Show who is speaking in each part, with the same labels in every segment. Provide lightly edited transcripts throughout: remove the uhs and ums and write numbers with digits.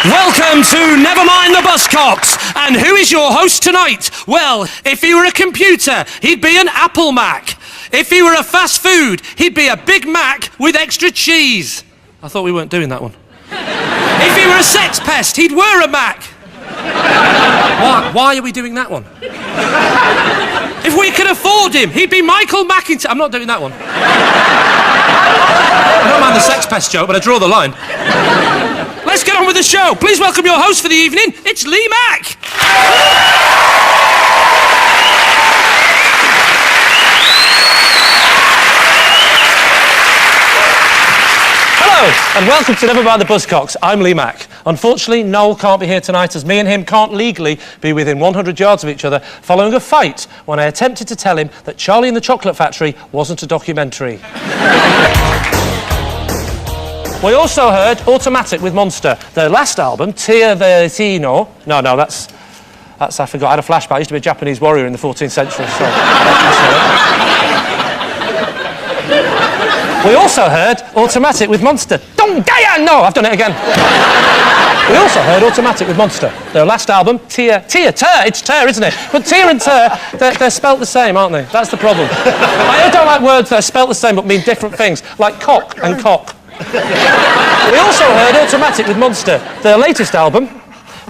Speaker 1: Welcome to Never Mind the Buzzcocks. And who is your host tonight? Well, if he were a computer, he'd be an Apple Mac. If he were a fast food, he'd be a Big Mac with extra cheese. I thought we weren't doing that one. If he were a sex pest, he'd wear a Mac. Why are we doing that one? If we could afford him, he'd be Michael McIntyre. I'm not doing that one. I don't mind the sex pest joke, but I draw the line. Let's get on with the show. Please welcome your host for the evening. It's Lee Mack. Hello, and welcome to Never Mind the Buzzcocks. I'm Lee Mack. Unfortunately, Noel can't be here tonight as me and him can't legally be within 100 yards of each other following a fight when I attempted to tell him that Charlie and the Chocolate Factory wasn't a documentary. We also heard Automatic with Monster. Their last album, Tia Vertino... No, that's I forgot. I had a flashback. I used to be a Japanese warrior in the 14th century, so... We also heard Automatic with Monster. Dongaya! No, I've done it again. We also heard Automatic with Monster. Their last album, Tia, it's Ter, isn't it? But Tia and Ter, they're spelt the same, aren't they? That's the problem. I don't like words that are spelt the same but mean different things, like cock and cock. We also heard Automatic with Monster, their latest album.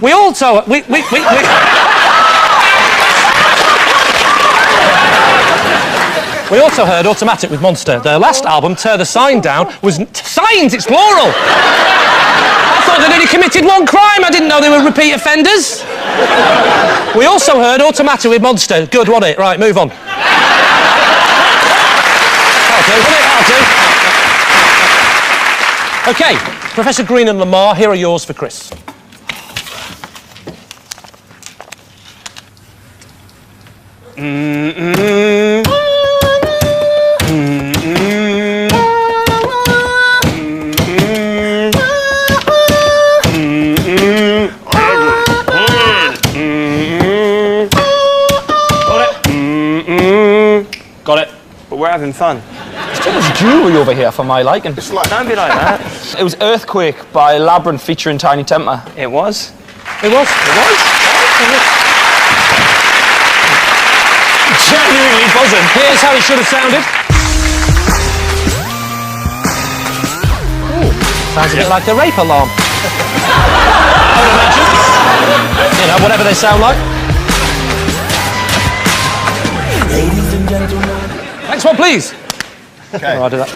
Speaker 1: We also heard Automatic with Monster. Their last album, Tear the Sign Down, was... Signs, it's plural! I thought they'd only committed one crime. I didn't know they were repeat offenders. We also heard Automatic with Monster. Good, wasn't it? Right, move on. That'll do. OK, Professor Green and Lamar, here are yours for Chris.
Speaker 2: Got it. But we're having fun.
Speaker 3: There's too much jewellery over here for my liking.
Speaker 2: It's like, don't be like that.
Speaker 3: It was Earthquake by Labyrinth featuring Tiny Temper.
Speaker 2: It was?
Speaker 3: It was?
Speaker 2: Genuinely buzzing.
Speaker 1: Here's how it should have sounded.
Speaker 3: Ooh, sounds a bit like a rape alarm.
Speaker 1: I would imagine. You know, whatever they sound like.
Speaker 4: Ladies and gentlemen.
Speaker 1: Next one, please.
Speaker 4: Okay.
Speaker 1: Oh, I'll do that.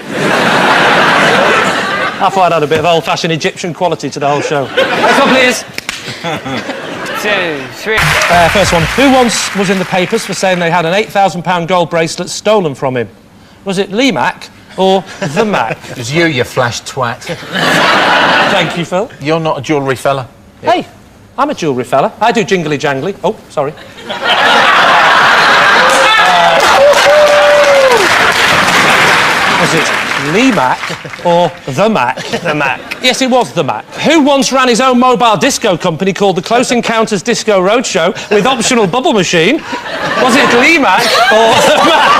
Speaker 1: I thought I'd had a bit of old-fashioned Egyptian quality to the whole show. Next one, please.
Speaker 2: 2, 3.
Speaker 1: First one. Who once was in the papers for saying they had an £8,000 gold bracelet stolen from him? Was it Lee Mack or the Mac?
Speaker 5: It was you flash twat.
Speaker 1: Thank you, Phil.
Speaker 5: You're not a jewellery fella.
Speaker 1: Hey, I'm a jewellery fella. I do jingly jangly. Oh, sorry. Was it Lee Mack or the Mac?
Speaker 2: The Mac.
Speaker 1: Yes, it was the Mac. Who once ran his own mobile disco company called the Close Encounters Disco Roadshow with optional bubble machine? Was it Lee Mack or the Mac?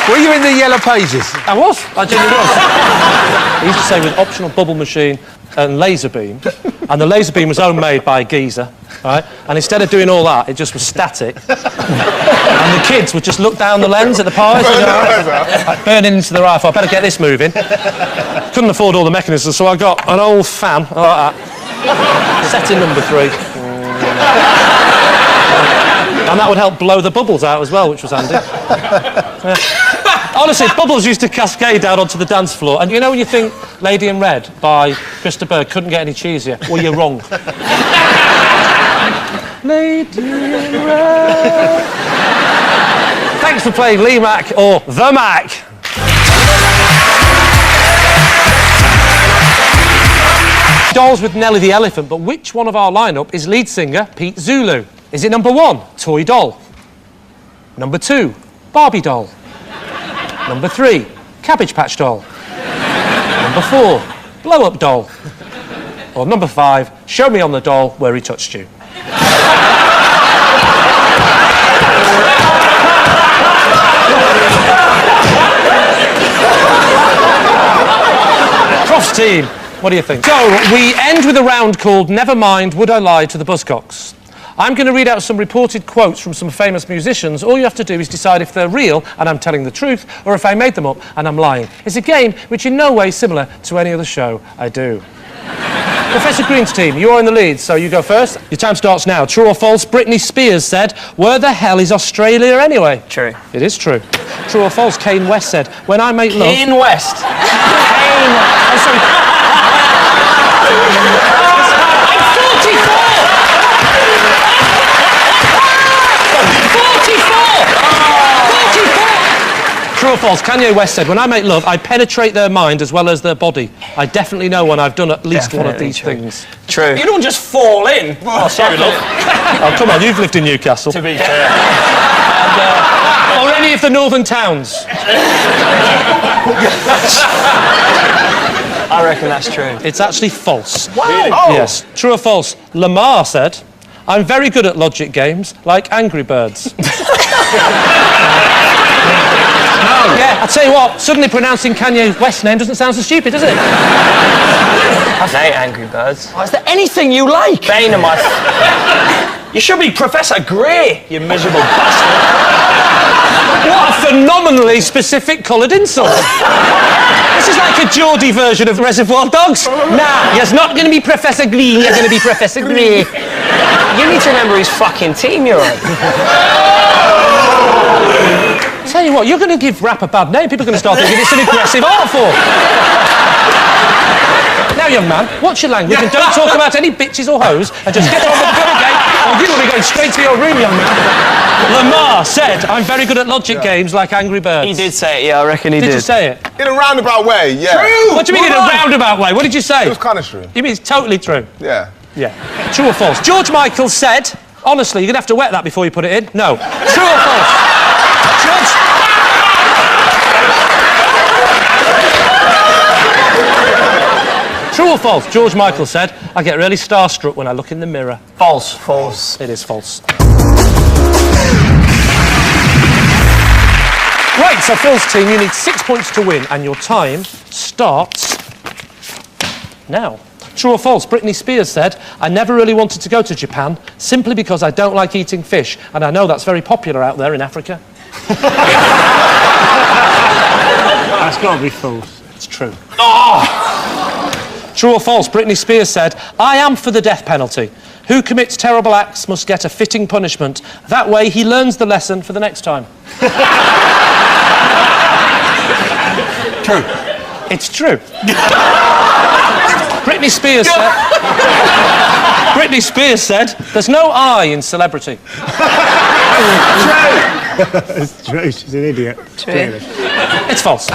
Speaker 5: Were you in the Yellow Pages?
Speaker 1: I was. I genuinely was. He used to say with optional bubble machine and laser beam, and the laser beam was homemade by a geezer, right? And instead of doing all that, it just was static. And the kids would just look down the lens at the pies, like burning into the rifle. I better get this moving. Couldn't afford all the mechanisms, so I got an old fan like that. Setting number 3. And that would help blow the bubbles out as well, which was handy. Honestly, bubbles used to cascade down onto the dance floor. And you know when you think Lady in Red by Krista Berg couldn't get any cheesier? Well, you're wrong. Lady in Red. Thanks for playing Lee Mack or The Mac. Dolls with Nelly the Elephant, but which one of our lineup is lead singer Pete Zulu? Is it number 1, Toy Doll? Number 2, Barbie Doll? Number 3, Cabbage Patch Doll? Number 4, Blow Up Doll? Or number 5, Show Me on the Doll Where He Touched You? team, what do you think? So, we end with a round called Never Mind, Would I Lie to the Buzzcocks? I'm going to read out some reported quotes from some famous musicians. All you have to do is decide if they're real and I'm telling the truth, or if I made them up and I'm lying. It's a game which in no way is similar to any other show I do. Professor Green's team, you are in the lead, so you go first. Your time starts now. True or false? Britney Spears said, "Where the hell is Australia anyway?"
Speaker 2: True.
Speaker 1: It is true. True or false? Kanye West said, "When I make love..."
Speaker 3: Kane West.
Speaker 1: Oh, sorry. I'm 44! True or false? Kanye West said, "When I make love, I penetrate their mind as well as their body. I definitely know when I've done at least one of these things."
Speaker 2: True.
Speaker 3: You don't just fall in.
Speaker 1: Oh, sorry, love. Oh, come on, you've lived in Newcastle.
Speaker 3: To be fair.
Speaker 1: Or any of the northern towns.
Speaker 2: I reckon that's true.
Speaker 1: It's actually false.
Speaker 3: Wow. Oh.
Speaker 1: Yes. True or false? Lamar said, "I'm very good at logic games, like Angry Birds." Yeah, I tell you what, suddenly pronouncing Kanye West's name doesn't sound so stupid, does it?
Speaker 2: I hate Angry Birds.
Speaker 3: Oh, is there anything you like?
Speaker 2: Bane of my...
Speaker 3: You should be Professor Grey, you miserable bastard.
Speaker 1: What a phenomenally specific coloured insult. This is like a Geordie version of Reservoir Dogs. Nah, you're not going to be Professor Green, you're going to be Professor Grey.
Speaker 2: You need to remember his fucking team you're on.
Speaker 1: Tell you what, you're going to give rap a bad name. People are going to start thinking it's an aggressive art form. Now, young man, watch your language and don't talk about any bitches or hoes and just get on with the bloody game or you will be going straight to your room, young man. Lamar said, "I'm very good at logic games like Angry Birds."
Speaker 2: He did say it, yeah, I reckon he did.
Speaker 1: Did you say it?
Speaker 4: In a roundabout way, yeah.
Speaker 3: True.
Speaker 1: What do you mean in a roundabout way? What did you say?
Speaker 4: It was kind of true.
Speaker 1: You mean it's totally true?
Speaker 4: Yeah.
Speaker 1: Yeah. True or false? George Michael said, honestly, you're going to have to wet that before you put it in. No. True or false? George... True or false? George Michael said, "I get really starstruck when I look in the mirror."
Speaker 3: False.
Speaker 2: False.
Speaker 1: It is false. Right, so Phil's team, you need 6 points to win, and your time starts now. True or false? Britney Spears said, "I never really wanted to go to Japan simply because I don't like eating fish, and I know that's very popular out there in Africa."
Speaker 5: That's got to be false.
Speaker 1: It's true. Oh! True or false? Britney Spears said, "I am for the death penalty. Who commits terrible acts must get a fitting punishment. That way he learns the lesson for the next time."
Speaker 5: True.
Speaker 1: It's true. Britney Spears said... Britney Spears said, "There's no I in celebrity."
Speaker 5: It's true. She's an idiot.
Speaker 2: True.
Speaker 1: It's false.